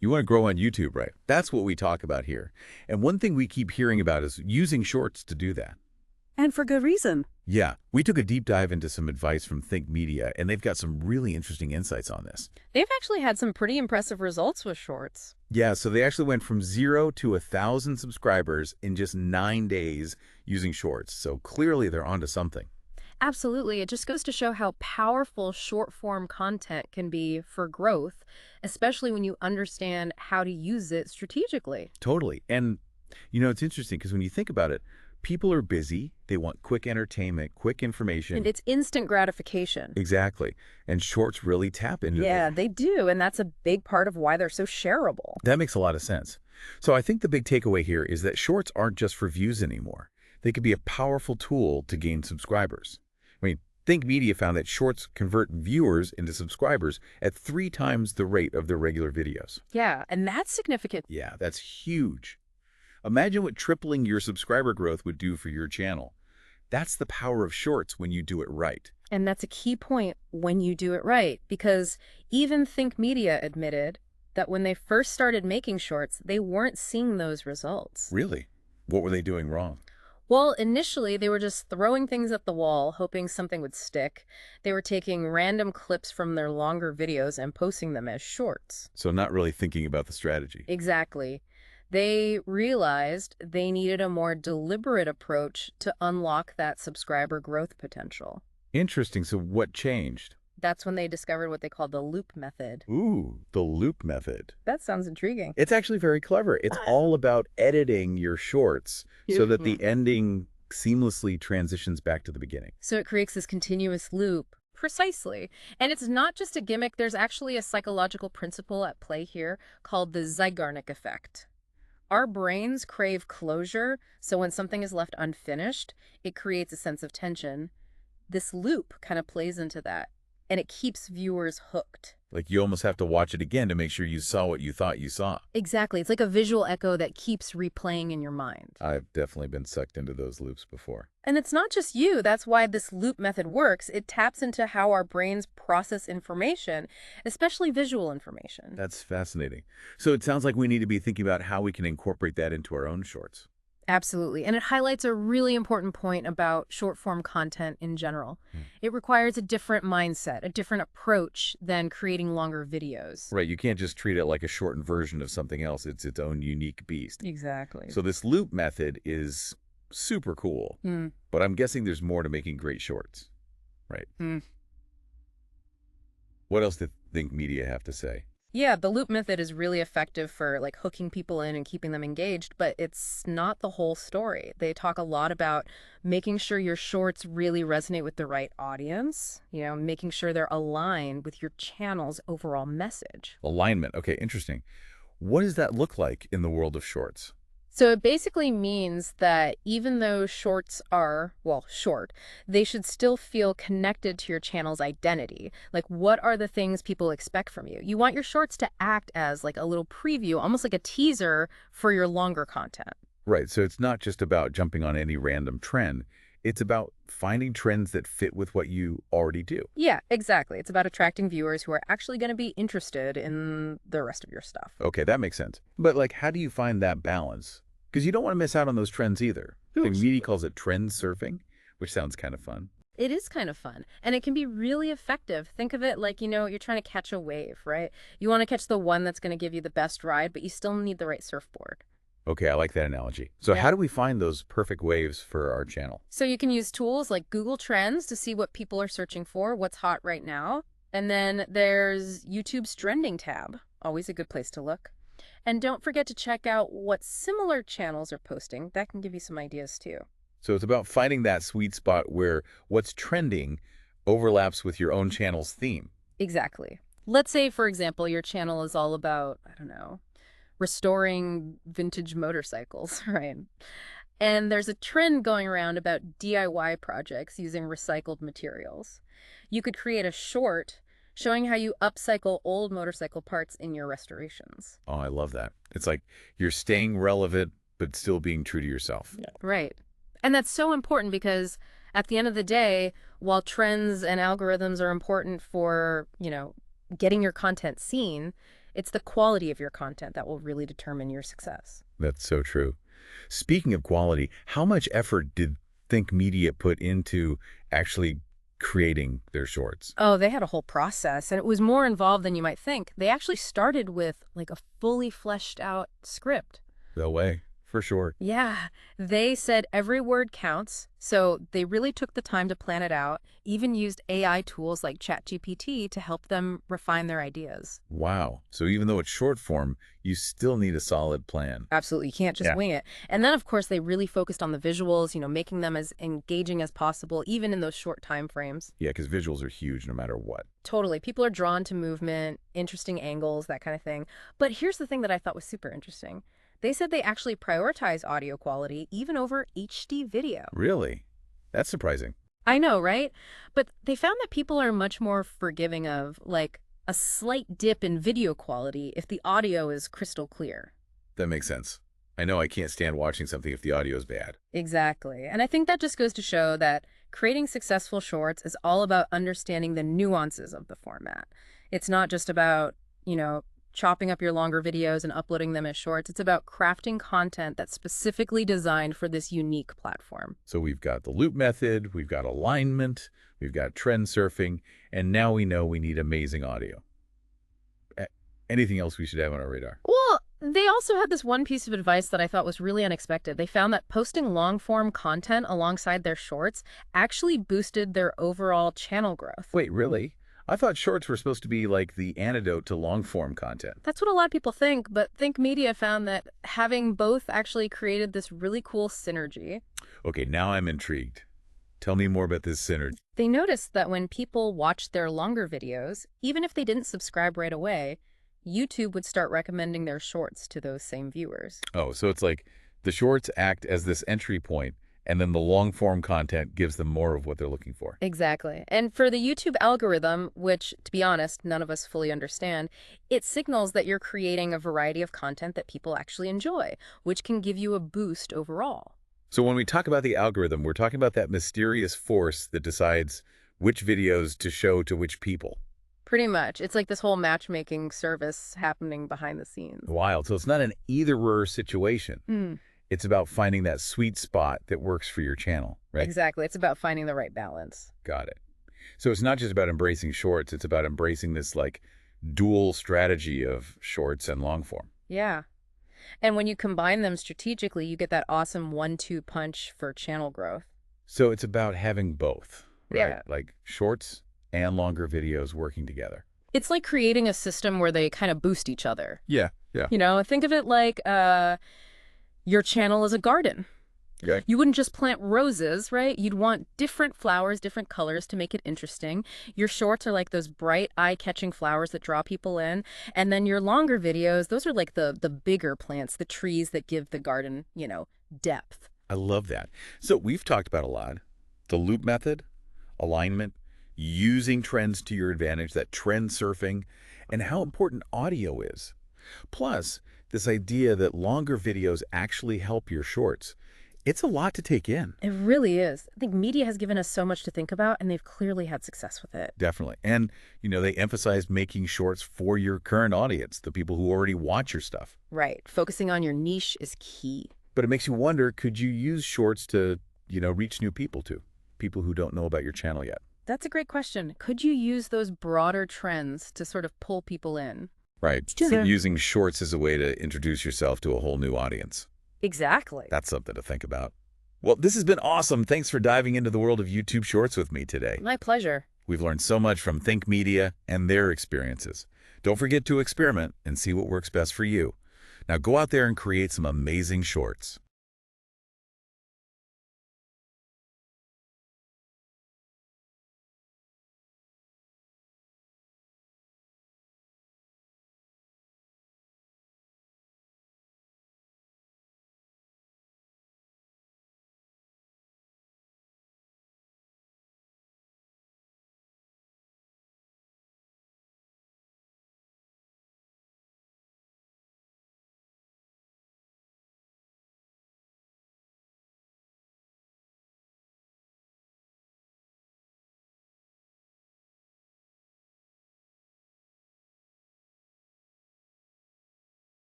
You want to grow on YouTube, right? That's what we talk about here. And one thing we keep hearing about is using shorts to do that. And for good reason. Yeah, we took a deep dive into some advice from Think Media, and they've got some really interesting insights on this. They've actually had some pretty impressive results with shorts. Yeah, so they actually went from 0 to 1,000 subscribers in just 9 days using shorts. So clearly they're onto something. Absolutely. It just goes to show how powerful short-form content can be for growth, especially when you understand how to use it strategically. Totally. And, it's interesting because when you think about it, people are busy. They want quick entertainment, quick information. And it's instant gratification. Exactly. And shorts really tap into Yeah, that. they do. And that's a big part of why they're so shareable. That makes a lot of sense. So I think the big takeaway here is that shorts aren't just for views anymore. They could be a powerful tool to gain subscribers. I mean, Think Media found that shorts convert viewers into subscribers at 3 times the rate of their regular videos. Yeah, and that's significant. Yeah, that's huge. Imagine what tripling your subscriber growth would do for your channel. That's the power of shorts when you do it right. And that's a key point when you do it right, because even Think Media admitted that when they first started making shorts, they weren't seeing those results. Really? What were they doing wrong? Well, initially, they were just throwing things at the wall, hoping something would stick. They were taking random clips from their longer videos and posting them as shorts. So not really thinking about the strategy. Exactly. They realized they needed a more deliberate approach to unlock that subscriber growth potential. Interesting. So what changed? That's when they discovered what they called the loop method. Ooh, the loop method. That sounds intriguing. It's actually very clever. It's all about editing your shorts so that the ending seamlessly transitions back to the beginning. So it creates this continuous loop. Precisely. And it's not just a gimmick. There's actually a psychological principle at play here called the Zeigarnik effect. Our brains crave closure, so when something is left unfinished, it creates a sense of tension. This loop kind of plays into that, and it keeps viewers hooked. Like you almost have to watch it again to make sure you saw what you thought you saw. Exactly. It's like a visual echo that keeps replaying in your mind. I've definitely been sucked into those loops before. And it's not just you. That's why this loop method works. It taps into how our brains process information, especially visual information. That's fascinating. So it sounds like we need to be thinking about how we can incorporate that into our own shorts. Absolutely. And it highlights a really important point about short-form content in general. It requires a different mindset, a different approach than creating longer videos. Right, you can't just treat it like a shortened version of something else. It's its own unique beast. Exactly. So this loop method is super cool, but I'm guessing there's more to making great shorts, right? What else did Think Media have to say? Yeah, the loop method is really effective for like hooking people in and keeping them engaged, but it's not the whole story. They talk a lot about making sure your shorts really resonate with the right audience, making sure they're aligned with your channel's overall message. Alignment. Okay, interesting. What does that look like in the world of shorts? So it basically means that even though shorts are, short, they should still feel connected to your channel's identity. Like, what are the things people expect from you? You want your shorts to act as like a little preview, almost like a teaser for your longer content. Right, so it's not just about jumping on any random trend. It's about finding trends that fit with what you already do. Yeah, exactly. It's about attracting viewers who are actually going to be interested in the rest of your stuff. Okay, that makes sense. But like, how do you find that balance? Because you don't want to miss out on those trends either. The media calls it trend surfing, which sounds kind of fun. It is kind of fun, and it can be really effective. Think of it like, you're trying to catch a wave, right? You want to catch the one that's going to give you the best ride, but you still need the right surfboard. Okay, I like that analogy. So Yeah. how do we find those perfect waves for our channel? So you can use tools like Google Trends to see what people are searching for, what's hot right now. And then there's YouTube's trending tab, always a good place to look. And don't forget to check out what similar channels are posting. That can give you some ideas too. So it's about finding that sweet spot where what's trending overlaps with your own channel's theme. Exactly. Let's say, for example, your channel is all about, I don't know, restoring vintage motorcycles, right? And there's a trend going around about DIY projects using recycled materials. You could create a short showing how you upcycle old motorcycle parts in your restorations. Oh, I love that. It's like you're staying relevant, but still being true to yourself. Yeah. Right. And that's so important because at the end of the day, while trends and algorithms are important for, getting your content seen, It's the quality of your content that will really determine your success. That's so true. Speaking of quality, how much effort did Think Media put into actually creating their shorts? Oh, they had a whole process, and it was more involved than you might think. They actually started with like a fully fleshed out script. No way, for sure. Yeah, they said every word counts, so they really took the time to plan it out, even used AI tools like ChatGPT to help them refine their ideas. Wow. So even though it's short form, you still need a solid plan. Absolutely, you can't just Yeah. wing it. And then, of course, they really focused on the visuals, making them as engaging as possible, even in those short time frames. Yeah, because visuals are huge no matter what. Totally. People are drawn to movement, interesting angles, that kind of thing. But here's the thing that I thought was super interesting. They said they actually prioritize audio quality even over HD video. Really? That's surprising. I know, right? But they found that people are much more forgiving of, like, a slight dip in video quality if the audio is crystal clear. That makes sense. I know I can't stand watching something if the audio is bad. Exactly. And I think that just goes to show that creating successful shorts is all about understanding the nuances of the format. It's not just about, chopping up your longer videos and uploading them as shorts. It's about crafting content that's specifically designed for this unique platform. So we've got the loop method, we've got alignment, we've got trend surfing, and now we know we need amazing audio. Anything else we should have on our radar? Well, they also had this one piece of advice that I thought was really unexpected. They found that posting long-form content alongside their shorts actually boosted their overall channel growth. Wait, really? I thought shorts were supposed to be like the antidote to long-form content. That's what a lot of people think, but Think Media found that having both actually created this really cool synergy. Okay, now I'm intrigued. Tell me more about this synergy. They noticed that when people watched their longer videos, even if they didn't subscribe right away, YouTube would start recommending their shorts to those same viewers. Oh, so it's like the shorts act as this entry point, and then the long-form content gives them more of what they're looking for. Exactly. And for the YouTube algorithm, which, to be honest, none of us fully understand, it signals that you're creating a variety of content that people actually enjoy, which can give you a boost overall. So when we talk about the algorithm, we're talking about that mysterious force that decides which videos to show to which people. Pretty much. It's like this whole matchmaking service happening behind the scenes. Wild. So it's not an either-or situation. Hmm. It's about finding that sweet spot that works for your channel, right? Exactly. It's about finding the right balance. Got it. So it's not just about embracing shorts, it's about embracing this like dual strategy of shorts and long form. Yeah. And when you combine them strategically, you get that awesome 1-2 punch for channel growth. So it's about having both, right? Yeah. Like shorts and longer videos working together. It's like creating a system where they kind of boost each other. Yeah, yeah. Think of it like your channel is a garden. Okay. You wouldn't just plant roses, right? You'd want different flowers, different colors to make it interesting. Your shorts are like those bright, eye-catching flowers that draw people in. And then your longer videos, those are like the bigger plants, the trees that give the garden, depth. I love that. So we've talked about a lot. The loop method, alignment, using trends to your advantage, that trend surfing, and how important audio is. Plus, this idea that longer videos actually help your shorts. It's a lot to take in. It really is. I think media has given us so much to think about, and they've clearly had success with it. Definitely. And, they emphasize making shorts for your current audience, the people who already watch your stuff. Right. Focusing on your niche is key. But it makes you wonder, could you use shorts to, reach new people too? People who don't know about your channel yet? That's a great question. Could you use those broader trends to sort of pull people in? Right. Sure. Using shorts as a way to introduce yourself to a whole new audience. Exactly. That's something to think about. Well, this has been awesome. Thanks for diving into the world of YouTube Shorts with me today. My pleasure. We've learned so much from Think Media and their experiences. Don't forget to experiment and see what works best for you. Now go out there and create some amazing shorts.